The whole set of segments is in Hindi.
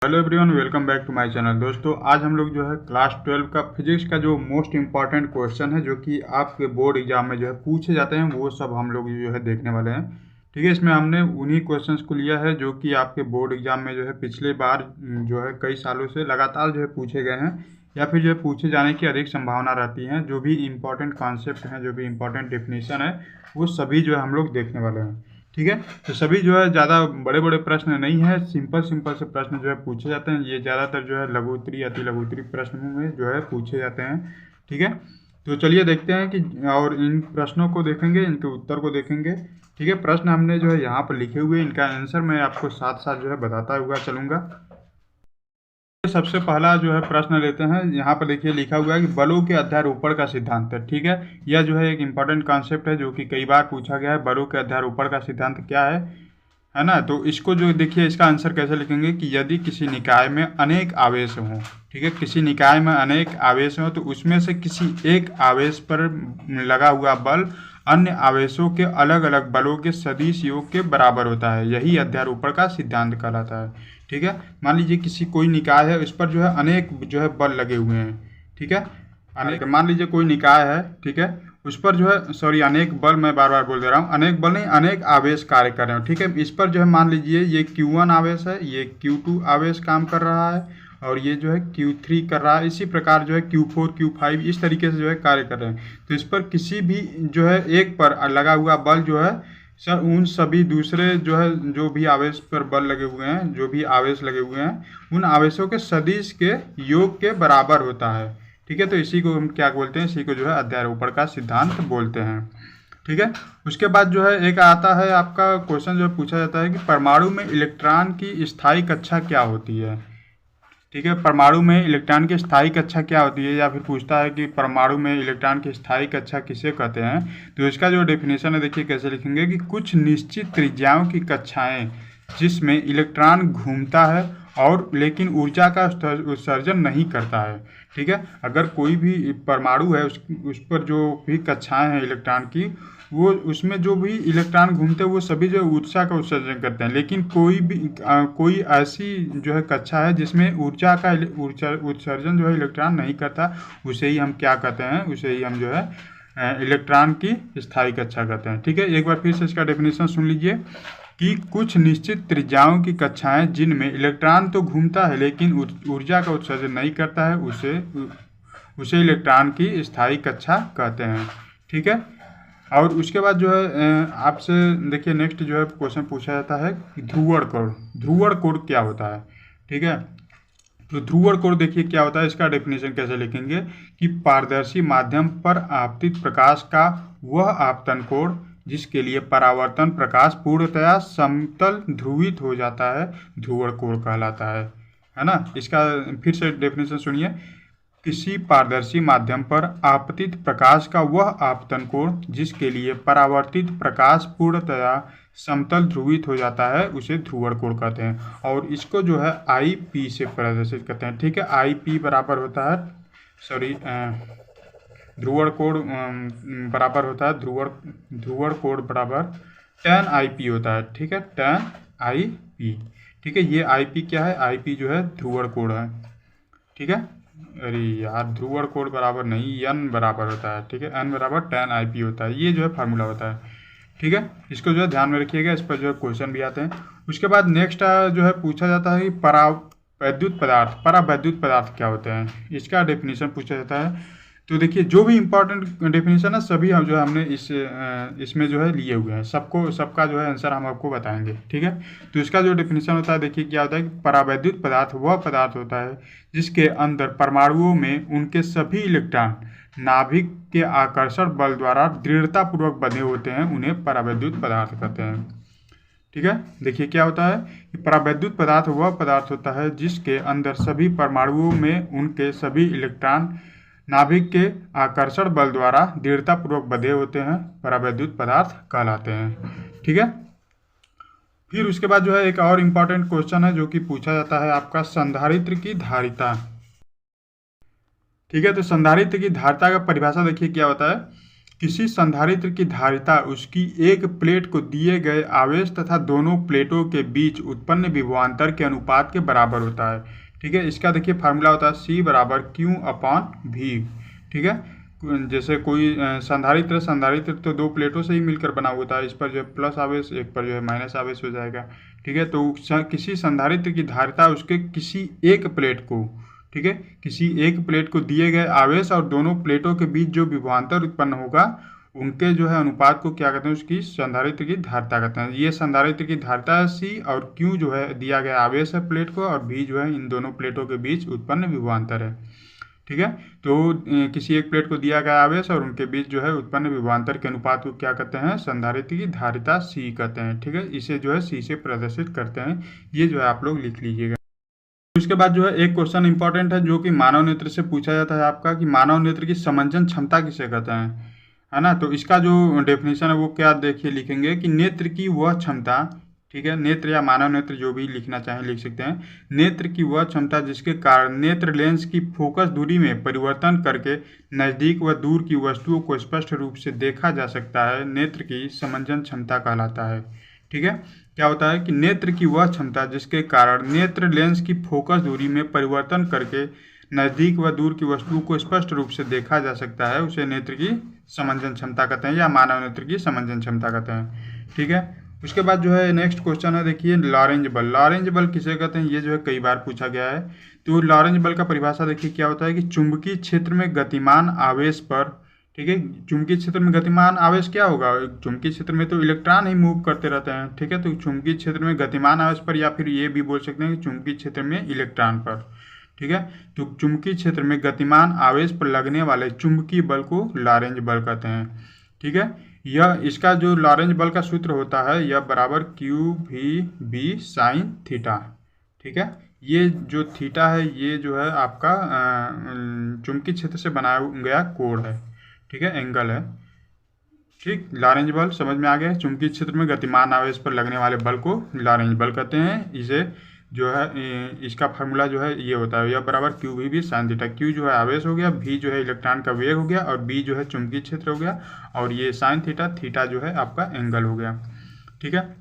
Hello everyone, welcome back to my channel. दोस्तों, आज हम लोग जो है क्लास 12 का फिजिक्स का जो मोस्ट इम्पॉर्टेंट क्वेश्चन है जो कि आपके बोर्ड एग्जाम में जो है पूछे जाते हैं, वो सब हम लोग जो है देखने वाले हैं। ठीक है, इसमें हमने उन्हीं क्वेश्चंस को लिया है जो कि आपके बोर्ड एग्जाम में जो है पिछले बार जो है कई सालों से लगातार जो है पूछे गए हैं या फिर जो है पूछे जाने की अधिक संभावना रहती है। जो भी इम्पोर्टेंट कॉन्सेप्ट हैं, जो भी इम्पोर्टेंट डेफिनेशन है, वो सभी जो है हम लोग देखने वाले हैं। ठीक है, तो सभी जो है ज़्यादा बड़े बड़े प्रश्न नहीं है, सिंपल सिंपल से प्रश्न जो है पूछे जाते हैं। ये ज़्यादातर जो है लघु उत्तरीय अति लघु उत्तरीय प्रश्नों में जो है पूछे जाते हैं। ठीक है, तो चलिए देखते हैं कि और इन प्रश्नों को देखेंगे, इनके उत्तर को देखेंगे। ठीक है, प्रश्न हमने जो है यहाँ पर लिखे हुए, इनका आंसर मैं आपको साथ साथ जो है बताता हुआ चलूँगा। सबसे पहला जो है प्रश्न लेते हैं। यहाँ पर देखिए लिखा हुआ है कि बलों के अध्यारोपण का सिद्धांत है। ठीक है, यह जो है एक इम्पॉर्टेंट कॉन्सेप्ट है जो कि कई बार पूछा गया है। बलों के अध्यारोपण का सिद्धांत क्या है ना। तो इसको जो देखिए, इसका आंसर कैसे लिखेंगे कि यदि किसी निकाय में अनेक आवेश हों, ठीक है, किसी निकाय में अनेक आवेश हों तो उसमें से किसी एक आवेश पर लगा हुआ बल अन्य आवेशों के अलग अलग बलों के सदिश योग के बराबर होता है। यही अध्यारोपण का सिद्धांत कहलाता है। ठीक है, मान लीजिए किसी कोई निकाय है, उस पर जो है अनेक जो है बल लगे हुए हैं। ठीक है, अनेक, मान लीजिए कोई निकाय है, ठीक है, उस पर जो है अनेक बल, मैं बार बार बोल दे रहा हूँ, अनेक बल नहीं, अनेक आवेश कार्य कर रहे हो। ठीक है, इस पर जो है मान लीजिए ये Q1 आवेश है, ये Q2 आवेश काम कर रहा है और ये जो है Q3 कर रहा है। इसी प्रकार जो है Q4 Q5 इस तरीके से जो है कार्य कर रहे हैं। तो इस पर किसी भी जो है एक पर लगा हुआ बल जो है सर उन सभी दूसरे जो है जो भी आवेश पर बल लगे हुए हैं, जो भी आवेश लगे हुए हैं, उन आवेशों के सदिश के योग के बराबर होता है। ठीक है, तो इसी को हम क्या बोलते हैं, इसी को जो है अध्यारोपण का सिद्धांत बोलते हैं। ठीक है, उसके बाद जो है एक आता है आपका क्वेश्चन जो पूछा जाता है कि परमाणु में इलेक्ट्रॉन की स्थायी कक्षा क्या होती है। ठीक है, परमाणु में इलेक्ट्रॉन की स्थायी कक्षा क्या होती है, या फिर पूछता है कि परमाणु में इलेक्ट्रॉन की स्थायी कक्षा किसे कहते हैं। तो इसका जो डेफिनेशन है देखिए कैसे लिखेंगे कि कुछ निश्चित त्रिज्याओं की कक्षाएं जिसमें इलेक्ट्रॉन घूमता है और लेकिन ऊर्जा का उत्सर्जन नहीं करता है। ठीक है, अगर कोई भी परमाणु है उस पर जो भी कक्षाएं हैं इलेक्ट्रॉन की, वो उसमें जो भी इलेक्ट्रॉन घूमते हैं वो सभी जो ऊर्जा का उत्सर्जन करते हैं, लेकिन कोई ऐसी जो है कक्षा है जिसमें ऊर्जा का उत्सर्जन जो है इलेक्ट्रॉन नहीं करता, उसे ही हम क्या कहते हैं, उसे ही हम जो है इलेक्ट्रॉन की स्थायी कक्षा कहते हैं। ठीक है, एक बार फिर से इसका डेफिनेशन सुन लीजिए कि कुछ निश्चित त्रिज्याओं की कक्षाएं जिनमें इलेक्ट्रॉन तो घूमता है लेकिन ऊर्जा का उत्सर्जन नहीं करता है, उसे इलेक्ट्रॉन की स्थायी कक्षा कहते हैं। ठीक है, और उसके बाद जो है आपसे देखिए नेक्स्ट जो है क्वेश्चन पूछा जाता है कि ध्रुवण कोण, ध्रुवण कोण क्या होता है। ठीक है, तो ध्रुवण कोण देखिए क्या होता है, इसका डेफिनेशन कैसे लिखेंगे कि पारदर्शी माध्यम पर आपतित प्रकाश का वह आपतन कोण जिसके लिए परावर्तन प्रकाश पूर्णतया समतल ध्रुवित हो जाता है, ध्रुवण कोण कहलाता है ना। इसका फिर से डेफिनेशन सुनिए, किसी पारदर्शी माध्यम पर आपतित प्रकाश का वह आपतन कोण जिसके लिए परावर्तित प्रकाश पूर्णतया समतल ध्रुवित हो जाता है, उसे ध्रुवण कोण कहते हैं। और इसको जो है IP से प्रदर्शित करते हैं। ठीक है, IP बराबर होता है ध्रुवण कोण बराबर होता है ध्रुवण कोण बराबर tan IP होता है। ठीक है, tan IP। ठीक है, ये IP क्या है, IP जो है ध्रुवण कोण है। ठीक है, अरे यार, ध्रुवण कोण बराबर नहीं, n बराबर होता है। ठीक है, n बराबर tan IP होता है, ये जो है फार्मूला होता है। ठीक है, इसको जो है ध्यान में रखिएगा, इस पर जो है क्वेश्चन भी आते हैं। उसके बाद नेक्स्ट जो है पूछा जाता है कि परावैद्युत पदार्थ क्या होते हैं, इसका डेफिनेशन पूछा जाता है। तो देखिए जो भी इम्पोर्टेंट डेफिनेशन है सभी हम जो है हमने इसमें जो है लिए हुए हैं, सबका जो है आंसर हम आपको बताएंगे। ठीक है, तो इसका जो डेफिनेशन होता है देखिए क्या होता है कि परावैद्युत पदार्थ वह पदार्थ होता है जिसके अंदर परमाणुओं में उनके सभी इलेक्ट्रॉन नाभिक के आकर्षण बल द्वारा दृढ़तापूर्वक बंधे होते हैं, उन्हें परावैद्युत पदार्थ कहते हैं। ठीक है, देखिए क्या होता है कि परावैद्युत पदार्थ वह पदार्थ होता है जिसके अंदर सभी परमाणुओं में उनके सभी इलेक्ट्रॉन नाभिक के आकर्षण बल द्वारा दृढ़तापूर्वक बंधे होते हैं, परावैद्युत पदार्थ कहलाते हैं। ठीक है, फिर उसके बाद जो है एक और इम्पॉर्टेंट क्वेश्चन है जो कि पूछा जाता है आपका संधारित्र की धारिता। ठीक है, तो संधारित्र की धारिता का परिभाषा देखिए क्या होता है किसी संधारित्र की धारिता उसकी एक प्लेट को दिए गए आवेश तथा दोनों प्लेटों के बीच उत्पन्न विभवांतर के अनुपात के बराबर होता है। ठीक है, इसका देखिए फार्मूला होता है C बराबर Q अपॉन V। ठीक है, जैसे कोई संधारित्र तो दो प्लेटों से ही मिलकर बना होता है, इस पर जो है प्लस आवेश, एक पर जो है माइनस आवेश हो जाएगा। ठीक है, तो किसी संधारित्र की धारिता उसके किसी एक प्लेट को, ठीक है, किसी एक प्लेट को दिए गए आवेश और दोनों प्लेटों के बीच जो विभवांतर उत्पन्न होगा उनके जो है अनुपात को क्या कहते हैं, उसकी संधारित्र की धारिता कहते हैं। ये संधारित्र की धारिता है C, और Q जो है दिया गया आवेश है प्लेट को, और V जो है इन दोनों प्लेटों के बीच उत्पन्न विभवांतर है। ठीक है, तो किसी एक प्लेट को दिया गया आवेश और उनके बीच जो है उत्पन्न विभवांतर के अनुपात को क्या कहते हैं, संधारित्र की धारिता C कहते हैं। ठीक है, इसे जो है C से प्रदर्शित करते हैं। ये जो है आप लोग लिख लीजिएगा। उसके बाद जो है एक क्वेश्चन इंपॉर्टेंट है जो कि मानव नेत्र से पूछा जाता है आपका, कि मानव नेत्र की समंजन क्षमता किसे कहते हैं, है ना। तो इसका जो डेफिनेशन है वो क्या देखिए लिखेंगे कि नेत्र की वह क्षमता, ठीक है, नेत्र या मानव नेत्र जो भी लिखना चाहें लिख सकते हैं, नेत्र की वह क्षमता जिसके कारण नेत्र लेंस की फोकस दूरी में परिवर्तन करके नज़दीक व दूर की वस्तुओं को स्पष्ट रूप से देखा जा सकता है, नेत्र की समंजन क्षमता कहलाता है। ठीक है, क्या होता है कि नेत्र की वह क्षमता जिसके कारण नेत्र लेंस की फोकस दूरी में परिवर्तन करके नज़दीक व दूर की वस्तुओं को स्पष्ट रूप से देखा जा सकता है, उसे नेत्र की समंजन क्षमता कहते हैं, या मानव नेत्र की समंजन क्षमता कहते हैं। ठीक है, उसके बाद जो है नेक्स्ट क्वेश्चन है, देखिए लॉरेंज बल। लॉरेंज बल किसे कहते हैं, ये जो है कई बार पूछा गया है। तो लॉरेंज बल का परिभाषा देखिए क्या होता है कि चुंबकीय क्षेत्र में गतिमान आवेश पर, ठीक है, चुंबकीय क्षेत्र में गतिमान आवेश क्या होगा, चुंबकीय क्षेत्र में तो इलेक्ट्रॉन ही मूव करते रहते हैं। ठीक है, तो चुंबकीय क्षेत्र में गतिमान आवेश पर, या फिर ये भी बोल सकते हैं कि चुंबकीय क्षेत्र में इलेक्ट्रॉन पर। ठीक है, तो चुंबकीय क्षेत्र में गतिमान आवेश पर लगने वाले चुंबकीय बल को लॉरेंज बल कहते हैं। ठीक है, यह इसका जो लॉरेंज बल का सूत्र होता है यह बराबर QV साइन थीटा। ठीक है, ये जो थीटा है ये जो है आपका चुंबकीय क्षेत्र से बनाया गया कोण है। ठीक है, एंगल है। ठीक, लॉरेंज बल समझ में आ गया। चुंबकीय क्षेत्र में गतिमान आवेश पर लगने वाले बल को लॉरेंज बल कहते हैं। इसे जो है इसका फार्मूला जो है ये होता है, यह बराबर QV साइन थीटा। Q जो है आवेश हो गया, V जो है इलेक्ट्रॉन का वेग हो गया, और B जो है चुंबकीय क्षेत्र हो गया, और ये साइन थीटा, थीटा जो है आपका एंगल हो गया। ठीक है,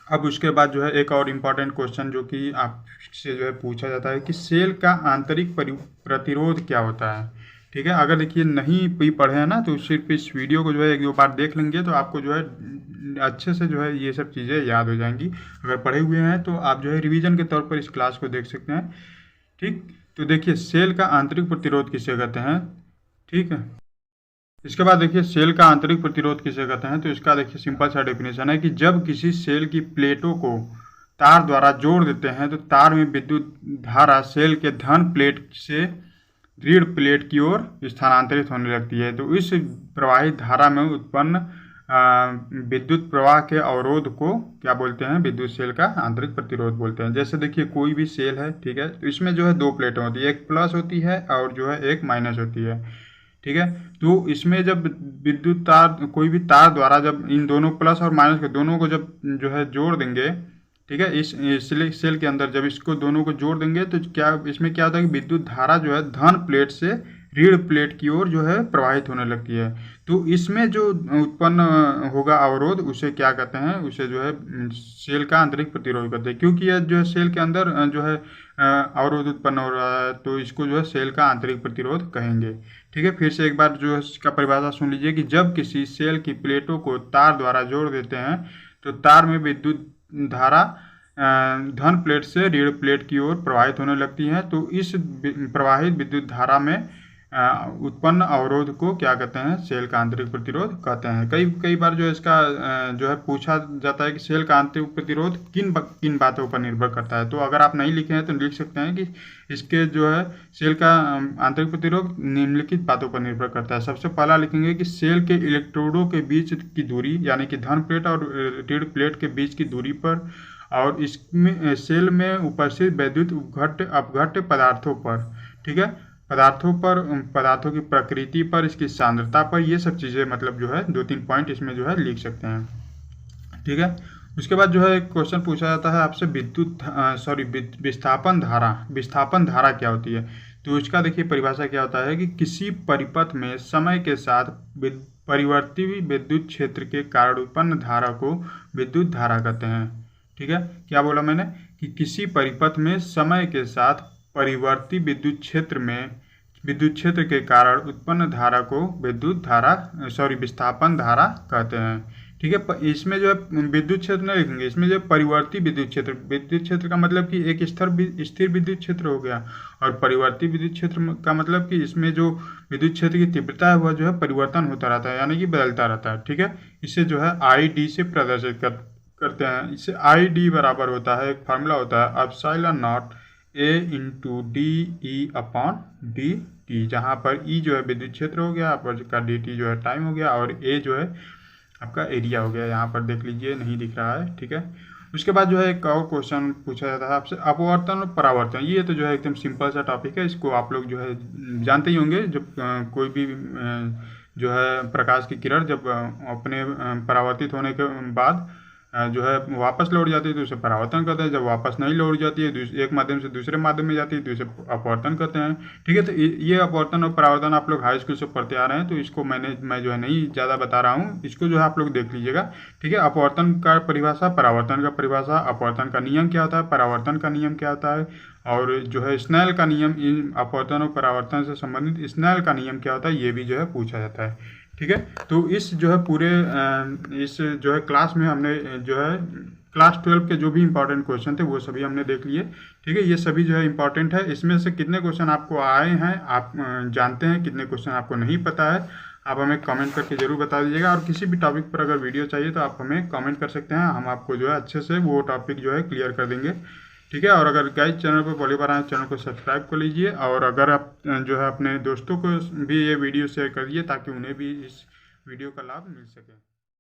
अब उसके बाद जो है एक और इम्पॉर्टेंट क्वेश्चन जो कि आपसे जो है पूछा जाता है कि सेल का आंतरिक प्रतिरोध क्या होता है। ठीक है, अगर देखिए नहीं भी पढ़े हैं ना तो सिर्फ इस वीडियो को जो है एक दो बार देख लेंगे तो आपको जो है अच्छे से जो है ये सब चीज़ें याद हो जाएंगी। अगर पढ़े हुए हैं तो आप जो है रिवीजन के तौर पर इस क्लास को देख सकते हैं। ठीक, तो देखिए सेल का आंतरिक प्रतिरोध किसे कहते हैं। ठीक है, इसके बाद देखिए सेल का आंतरिक प्रतिरोध किसे कहते हैं। तो इसका देखिए सिंपल सा डेफिनेशन है कि जब किसी सेल की प्लेटों को तार द्वारा जोड़ देते हैं तो तार में विद्युत धारा सेल के धन प्लेट से ऋण प्लेट की ओर स्थानांतरित होने लगती है। तो इस प्रवाहित धारा में उत्पन्न विद्युत प्रवाह के अवरोध को क्या बोलते हैं, विद्युत सेल का आंतरिक प्रतिरोध बोलते हैं। जैसे देखिए कोई भी सेल है, ठीक है, तो इसमें जो है दो प्लेटें होती है, एक प्लस होती है और जो है एक माइनस होती है। ठीक है, तो इसमें जब विद्युत तार, कोई भी तार द्वारा जब इन दोनों प्लस और माइनस के दोनों को जब जो है जोड़ देंगे, ठीक है, इस सेल के अंदर जब इसको दोनों को जोड़ देंगे तो क्या इसमें क्या होता है कि विद्युत धारा जो है धन प्लेट से ऋण प्लेट की ओर जो है प्रवाहित होने लगती है। तो इसमें जो उत्पन्न होगा अवरोध उसे क्या कहते हैं, उसे जो है सेल का आंतरिक प्रतिरोध कहते हैं। क्योंकि यह जो है सेल के अंदर जो है अवरोध उत्पन्न हो रहा है तो इसको जो है सेल का आंतरिक प्रतिरोध कहेंगे। ठीक है, फिर से एक बार जो है इसका परिभाषा सुन लीजिए कि जब किसी सेल की प्लेटों को तार द्वारा जोड़ देते हैं तो तार में विद्युत धारा धन प्लेट से ऋण प्लेट की ओर प्रवाहित होने लगती है। तो इस प्रवाहित विद्युत धारा में उत्पन्न अवरोध को क्या कहते हैं, सेल का आंतरिक प्रतिरोध कहते हैं। कई बार जो है इसका जो है पूछा जाता है कि सेल का आंतरिक प्रतिरोध किन बातों पर निर्भर करता है। तो अगर आप नहीं लिखे हैं तो लिख सकते हैं कि इसके जो है सेल का आंतरिक प्रतिरोध निम्नलिखित बातों पर निर्भर करता है। सबसे पहला लिखेंगे कि सेल के इलेक्ट्रोडों के बीच की दूरी, यानी कि धन प्लेट और ऋण प्लेट के बीच की दूरी पर, और इसमें सेल में उपस्थित वैद्युत अपघट्य पदार्थों पर, ठीक है, पदार्थों की प्रकृति पर, इसकी सांद्रता पर, ये सब चीज़ें मतलब जो है 2-3 पॉइंट इसमें जो है लिख सकते हैं। ठीक है, उसके बाद जो है एक क्वेश्चन पूछा जाता है आपसे विस्थापन धारा क्या होती है। तो इसका देखिए परिभाषा क्या होता है कि किसी परिपथ में समय के साथ परिवर्ती विद्युत क्षेत्र के कारण उत्पन्न धारा को विद्युत धारा कहते हैं। ठीक है, क्या बोला मैंने कि किसी परिपथ में समय के साथ परिवर्ती विद्युत क्षेत्र के कारण उत्पन्न धारा को विस्थापन धारा कहते हैं। ठीक है, इसमें जो है विद्युत क्षेत्र नहीं लिखेंगे, इसमें जो परिवर्ती विद्युत क्षेत्र का मतलब कि एक स्थिर विद्युत क्षेत्र हो गया, और परिवर्ती विद्युत क्षेत्र का मतलब कि इसमें जो विद्युत क्षेत्र की तीव्रता है वह जो है परिवर्तन होता रहता है, यानी कि बदलता रहता है। ठीक है, इसे जो है ID से प्रदर्शित करते हैं। इससे ID बराबर होता है, एक फार्मूला होता है epsilon not A into DE/dt, जहाँ पर E जो है विद्युत क्षेत्र हो गया, पर का DT जो है टाइम हो गया, और A जो है आपका एरिया हो गया। यहाँ पर देख लीजिए, नहीं दिख रहा है। ठीक है, उसके बाद जो है एक और क्वेश्चन पूछा जाता है आपसे, अपवर्तन और परावर्तन। ये तो जो है एकदम सिंपल सा टॉपिक है, इसको आप लोग जो है जानते ही होंगे। जब कोई भी जो है प्रकाश की किरण जब अपने परावर्तित होने के बाद जो है वापस लौट जाती है तो उसे परावर्तन कहते हैं। जब वापस नहीं लौट जाती है, एक माध्यम से दूसरे माध्यम में जाती है तो इसे अपवर्तन कहते हैं। ठीक है, तो ये अपवर्तन और परावर्तन आप लोग हाई स्कूल से पढ़ते आ रहे हैं, तो इसको मैं जो है नहीं ज़्यादा बता रहा हूँ, इसको जो है आप लोग देख लीजिएगा। ठीक है, अपवर्तन का परिभाषा, परावर्तन का परिभाषा, अपवर्तन का नियम क्या होता है, परावर्तन का नियम क्या होता है, और जो है स्नेल का नियम, इन अपवर्तन और परावर्तन से संबंधित स्नेल का नियम क्या होता है, ये भी जो है पूछा जाता है। ठीक है, तो इस जो है पूरे इस जो है क्लास में हमने जो है क्लास 12 के जो भी इंपॉर्टेंट क्वेश्चन थे वो सभी हमने देख लिए। ठीक है, ये सभी जो है इंपॉर्टेंट है। इसमें से कितने क्वेश्चन आपको आए हैं आप जानते हैं, कितने क्वेश्चन आपको नहीं पता है, आप हमें कमेंट करके ज़रूर बता दीजिएगा। और किसी भी टॉपिक पर अगर वीडियो चाहिए तो आप हमें कमेंट कर सकते हैं, हम आपको जो है अच्छे से वो टॉपिक जो है क्लियर कर देंगे। ठीक है, और अगर गाइस चैनल पर पहली बार आए चैनल को सब्सक्राइब कर लीजिए, और अगर आप जो है अपने दोस्तों को भी ये वीडियो शेयर कर दीजिए ताकि उन्हें भी इस वीडियो का लाभ मिल सके।